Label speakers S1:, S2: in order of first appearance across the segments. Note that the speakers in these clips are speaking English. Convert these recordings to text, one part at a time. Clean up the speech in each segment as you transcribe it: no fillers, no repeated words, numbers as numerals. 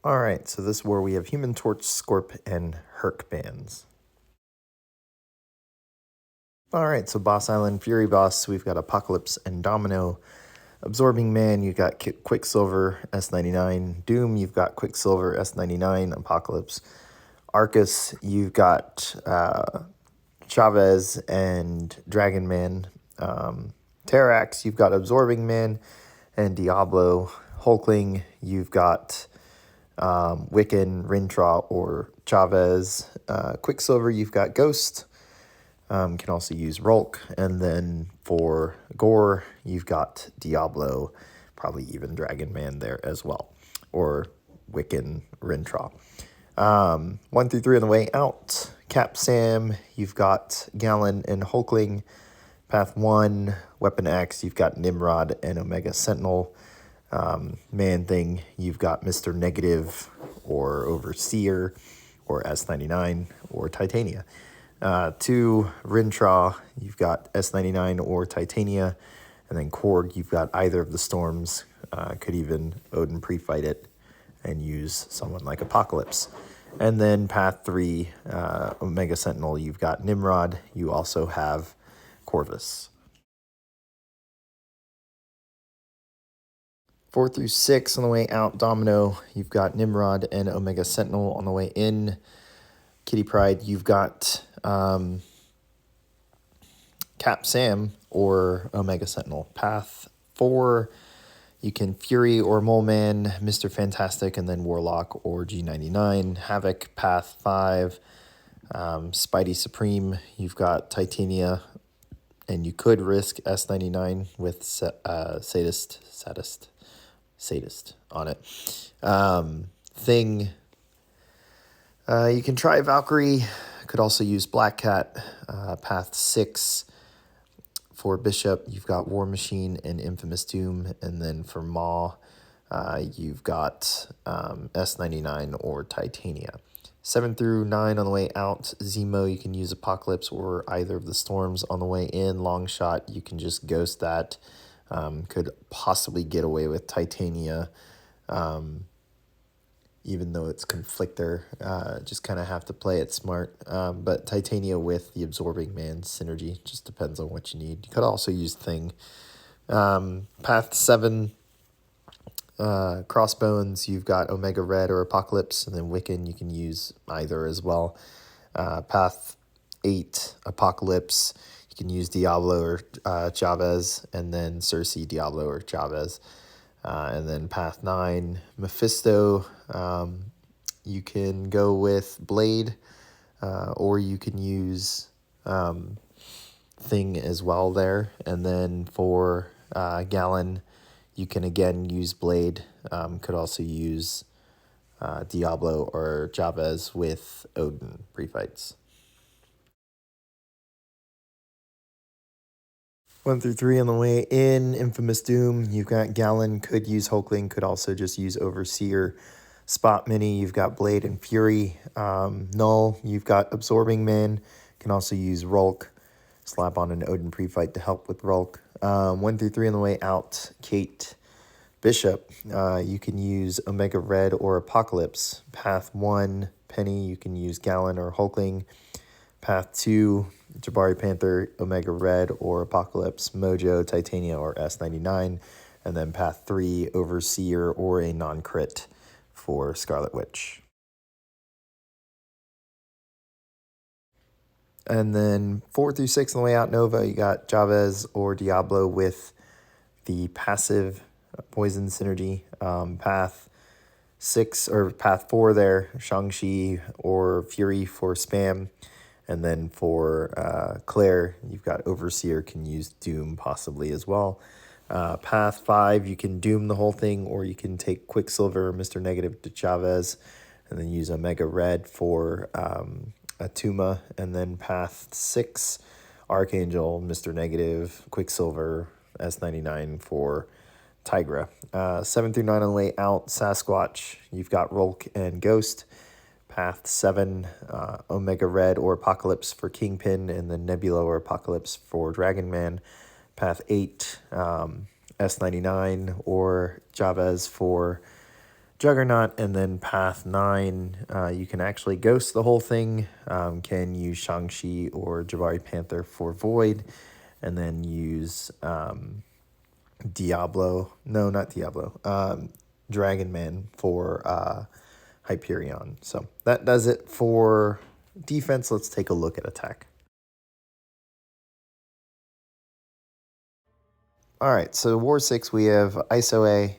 S1: All right, so this war we have Human Torch, Scorp, and Herc bands. All right, so Boss Island, Fury Boss, we've got Apocalypse and Domino. Absorbing Man, you've got Quicksilver, S99. Doom, you've got Quicksilver, S99. Apocalypse. Aarkus, you've got Chavez and Dragon Man. Terrax, you've got Absorbing Man and Diablo. Hulkling, you've got Wiccan, Rintra, or Chavez. Quicksilver, you've got Ghost. Can also use Rolk. And then for Gore, you've got Diablo, probably even Dragon Man there as well. Or Wiccan, Rintra. 1 through 3 on the way out. Cap Sam, you've got Gallon and Hulkling. Path 1, Weapon X, you've got Nimrod and Omega Sentinel. Man Thing, you've got Mr. Negative or Overseer or S99 or Titania. 2, Rintra, you've got S99 or Titania. And then Korg, you've got either of the Storms. Could even Odin pre-fight it and use someone like Apocalypse. And then Path 3, Omega Sentinel, you've got Nimrod. You also have Corvus. 4 through 6 on the way out, Domino, you've got Nimrod and Omega Sentinel. On the way in, Kitty Pryde, you've got Cap Sam or Omega Sentinel. Path 4, you can Fury or Mole Man, Mr. Fantastic, and then Warlock or G99. Havoc, Path 5, Spidey Supreme, you've got Titania, and you could risk S99 with Sadist on it. Thing, you can try Valkyrie, could also use Black Cat. Path 6, for Bishop, you've got War Machine and Infamous Doom. And then for Maw, you've got S99 or Titania. 7 through 9 on the way out, Zemo, you can use Apocalypse or either of the Storms. On the way in, Longshot, you can just Ghost that. Could possibly get away with Titania, even though it's Conflictor. Just kind of have to play it smart. But Titania with the Absorbing Man synergy, just depends on what you need. You could also use Thing. Path 7, Crossbones, you've got Omega Red or Apocalypse, and then Wiccan, you can use either as well. Path 8, Apocalypse, you can use Diablo or Chavez, and then Cersei, Diablo, or Chavez. And then Path 9, Mephisto, you can go with Blade, or you can use Thing as well there. And then for Gallon, you can again use Blade. Could also use Diablo or Chavez with Odin pre-fights. 1 through 3 on the way in, Infamous Doom, you've got Gallon, could use Hulkling, could also just use Overseer. Spot Mini, you've got Blade and Fury. Null, you've got Absorbing Man, can also use Rolk. Slap on an Odin pre-fight to help with Rolk. 1 through 3 on the way out, Kate. Bishop, you can use Omega Red or Apocalypse. Path 1, Penny, you can use Gallon or Hulkling. Path 2, Jabari Panther, Omega Red or Apocalypse. Mojo, Titania, or S99. And then Path 3, Overseer or a non-crit for Scarlet Witch. And then 4 through 6 on the way out, Nova, you got Chavez or Diablo with the passive poison synergy. Path 6 or Path 4 there, Shang-Chi or Fury for spam. And then for Claire, you've got Overseer, can use Doom possibly as well. Path 5, you can Doom the whole thing, or you can take Quicksilver, Mr. Negative to Chavez, and then use Omega Red for Attuma. And then Path 6, Archangel, Mr. Negative, Quicksilver, S99 for Tigra. 7 through 9 on the way out, Sasquatch, you've got Rolk and Ghost. Path 7, Omega Red or Apocalypse for Kingpin, and then Nebula or Apocalypse for Dragon Man. Path 8, S99 or Chavez for Juggernaut, and then path 9, you can actually ghost the whole thing. Can use Shang-Chi or Jabari Panther for Void, and then use Diablo. No, not Diablo. Dragon Man for Hyperion. So that does it for defense. Let's take a look at attack. All right, so War 6, we have ISOa,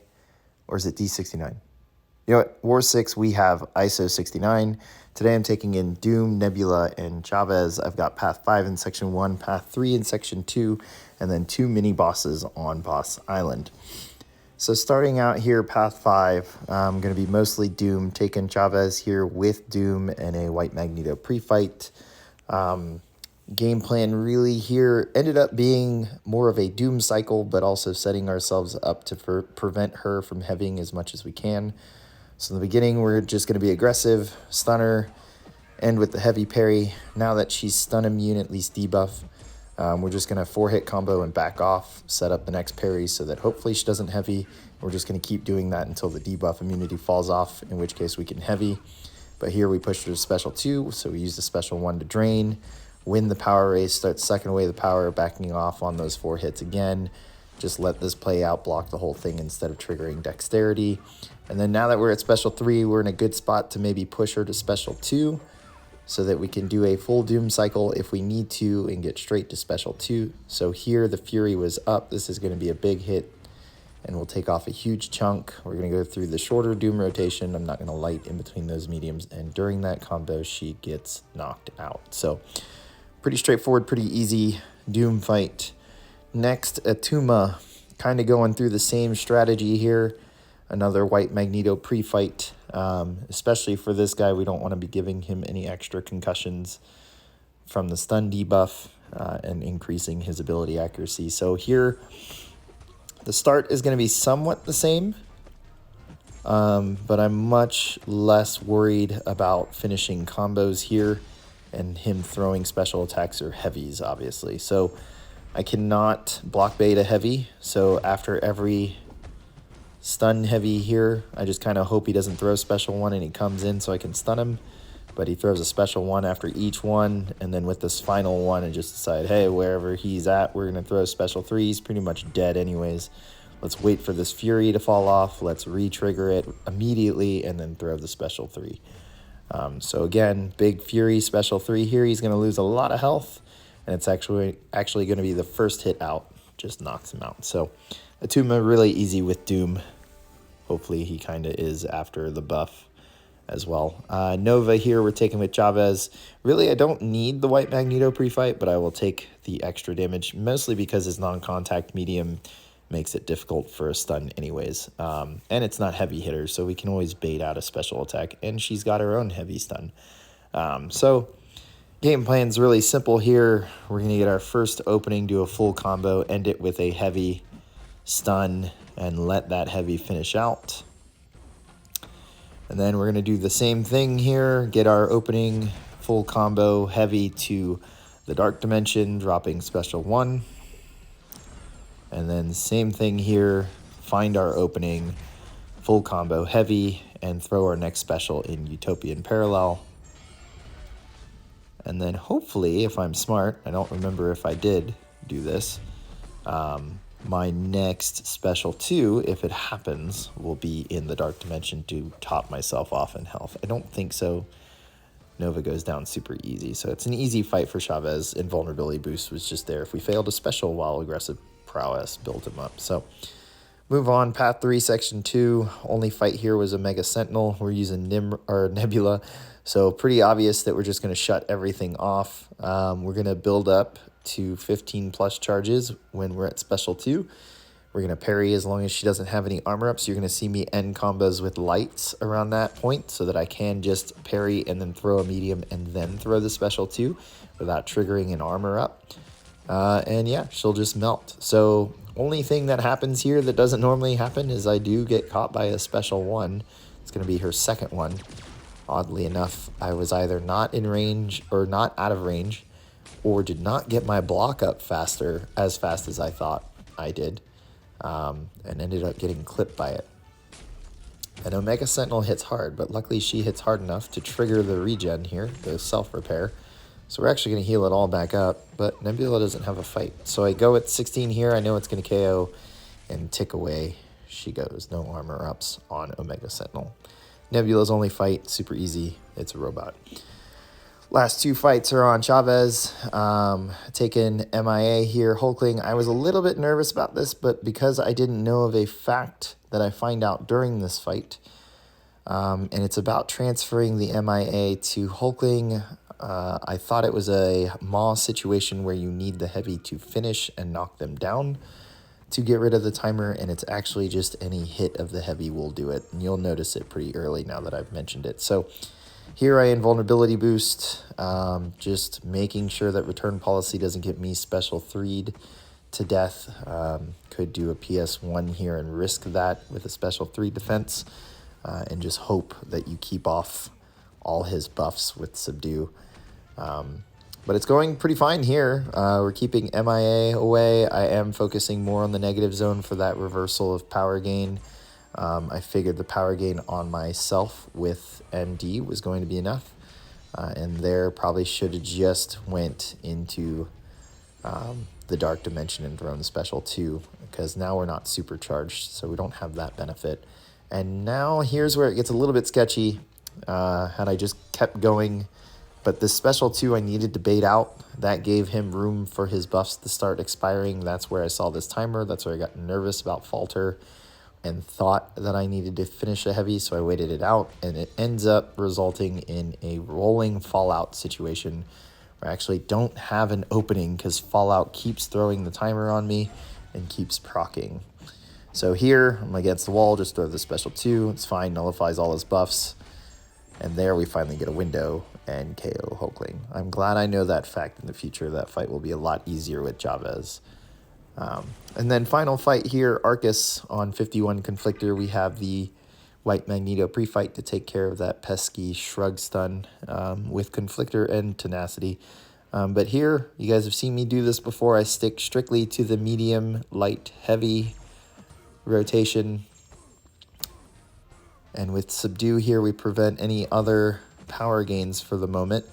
S1: or is it D69? You know what? War 6, we have ISO 69. Today I'm taking in Doom, Nebula, and Chavez. I've got Path 5 in Section 1, Path 3 in Section 2, and then 2 mini-bosses on Boss Island. So starting out here, Path 5, I'm going to be mostly Doom, taking Chavez here with Doom and a White Magneto pre-fight. Game plan really here ended up being more of a Doom cycle, but also setting ourselves up to prevent her from heavying as much as we can. So in the beginning, we're just going to be aggressive, stun her, end with the heavy parry. Now that she's stun immune, at least debuff, we're just going to 4-hit combo and back off, set up the next parry so that hopefully she doesn't heavy. We're just going to keep doing that until the debuff immunity falls off, in which case we can heavy. But here we push her to special 2, so we use the special 1 to drain, win the power race, start sucking away the power, backing off on those 4 hits again. Just let this play out, block the whole thing instead of triggering dexterity. And then now that we're at special 3, we're in a good spot to maybe push her to special 2 so that we can do a full Doom cycle if we need to and get straight to special 2. So here the Fury was up. This is going to be a big hit and we'll take off a huge chunk. We're going to go through the shorter Doom rotation. I'm not going to light in between those mediums. And during that combo, she gets knocked out. So pretty straightforward, pretty easy Doom fight. Next, Attuma, kind of going through the same strategy here. Another White Magneto pre-fight, especially for this guy. We don't want to be giving him any extra concussions from the stun debuff and increasing his ability accuracy. So here, the start is going to be somewhat the same, but I'm much less worried about finishing combos here and him throwing special attacks or heavies, obviously. So I cannot block bait a heavy, so after every stun heavy here, I just kind of hope he doesn't throw special 1 and he comes in so I can stun him, but he throws a special 1 after each one, and then with this final one I just decide, hey, wherever he's at, we're going to throw special 3. He's pretty much dead anyways. Let's wait for this Fury to fall off, let's re-trigger it immediately, and then throw the special 3. So again, big Fury, special 3 here. He's going to lose a lot of health, and it's actually going to be the first hit out. Just knocks him out. So Attuma really easy with Doom. Hopefully he kind of is after the buff as well. Nova here we're taking with Chavez. Really, I don't need the White Magneto pre-fight, but I will take the extra damage, mostly because his non-contact medium makes it difficult for a stun anyways. And it's not heavy hitters, so we can always bait out a special attack, and she's got her own heavy stun. So game plan's really simple here. We're going to get our first opening, do a full combo, end it with a heavy stun, and let that heavy finish out. And then we're going to do the same thing here, get our opening, full combo, heavy to the Dark Dimension, dropping special 1. And then same thing here, find our opening, full combo, heavy, and throw our next special in Utopian Parallel. And then hopefully, if I'm smart, I don't remember if I did do this, my next special 2, if it happens, will be in the Dark Dimension to top myself off in health. I don't think so. Nova goes down super easy. So it's an easy fight for Chavez. Invulnerability boost was just there. If we failed a special while aggressive prowess built him up. So move on, Path 3, Section 2. Only fight here was a Mega Sentinel. We're using Nebula. So pretty obvious that we're just going to shut everything off. We're going to build up to 15 plus charges when we're at special 2. We're going to parry as long as she doesn't have any armor up. So you're going to see me end combos with lights around that point so that I can just parry and then throw a medium and then throw the special 2 without triggering an armor up. And yeah, she'll just melt. So only thing that happens here that doesn't normally happen is I do get caught by a special 1. It's going to be her second one. Oddly enough, I was either not in range or not out of range, or did not get my block up as fast as I thought I did, and ended up getting clipped by it. And Omega Sentinel hits hard, but luckily she hits hard enough to trigger the regen here, the self-repair. So we're actually going to heal it all back up, but Nebula doesn't have a fight. So I go at 16 here, I know it's going to KO, and tick away she goes. No armor ups on Omega Sentinel. Nebula's only fight, super easy, it's a robot. Last two fights are on Chavez, taken MIA here. Hulkling, I was a little bit nervous about this, but because I didn't know of a fact that I find out during this fight, and it's about transferring the MIA to Hulkling, I thought it was a Maw situation where you need the heavy to finish and knock them down to get rid of the timer, and it's actually just any hit of the heavy will do it, and you'll notice it pretty early now that I've mentioned it. So here I invulnerability boost, just making sure that return policy doesn't get me special 3'd to death. Could do a PS1 here and risk that with a special 3 defense, and just hope that you keep off all his buffs with subdue. But it's going pretty fine here. We're keeping MIA away. I am focusing more on the negative zone for that reversal of power gain. I figured the power gain on myself with MD was going to be enough. And there probably should have just went into the Dark Dimension and thrown the special 2, because now we're not supercharged, so we don't have that benefit. And now here's where it gets a little bit sketchy. Had I just kept going, but the special 2 I needed to bait out. That gave him room for his buffs to start expiring. That's where I saw this timer. That's where I got nervous about Falter and thought that I needed to finish a heavy, so I waited it out, and it ends up resulting in a rolling Fallout situation where I actually don't have an opening because Fallout keeps throwing the timer on me and keeps proccing. So here, I'm against the wall, just throw the special 2. It's fine, nullifies all his buffs. And there we finally get a window and KO Hulkling. I'm glad I know that fact in the future. That fight will be a lot easier with Chavez. And then final fight here, Aarkus on 51 Conflictor. We have the White Magneto pre-fight to take care of that pesky shrug stun with Conflictor and Tenacity. But here, you guys have seen me do this before. I stick strictly to the medium, light, heavy rotation. And with Subdue here, we prevent any other power gains for the moment.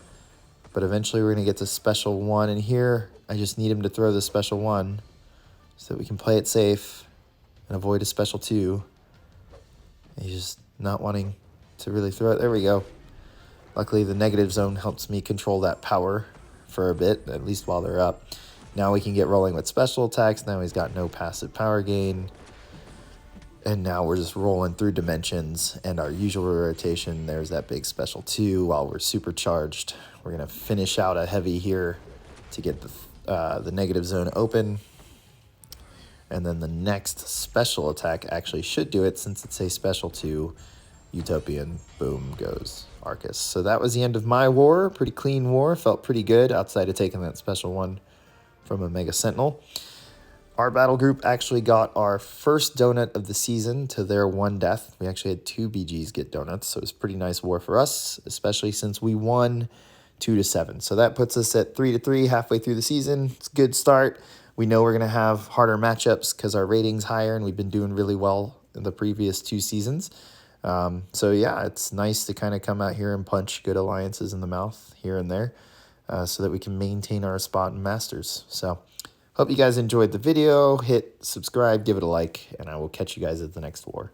S1: But eventually we're going to get to Special 1. And here, I just need him to throw the Special 1 so that we can play it safe and avoid a Special 2. He's just not wanting to really throw it. There we go. Luckily, the negative zone helps me control that power for a bit, at least while they're up. Now we can get rolling with special attacks. Now he's got no passive power gain. And now we're just rolling through dimensions and our usual rotation. There's that big special 2 while we're supercharged. We're going to finish out a heavy here to get the negative zone open. And then the next special attack actually should do it since it's a special 2. Utopian, boom, goes Aarkus. So that was the end of my war. Pretty clean war. Felt pretty good outside of taking that special 1 from Omega Sentinel. Our battle group actually got our first donut of the season to their 1 death. We actually had 2 BGs get donuts, so it was a pretty nice war for us, especially since we won 2-7. So that puts us at 3-3 halfway through the season. It's a good start. We know we're going to have harder matchups because our rating's higher, and we've been doing really well in the previous 2 seasons. So yeah, it's nice to kind of come out here and punch good alliances in the mouth here and there so that we can maintain our spot in Masters. So hope you guys enjoyed the video. Hit subscribe, give it a like, and I will catch you guys at the next war.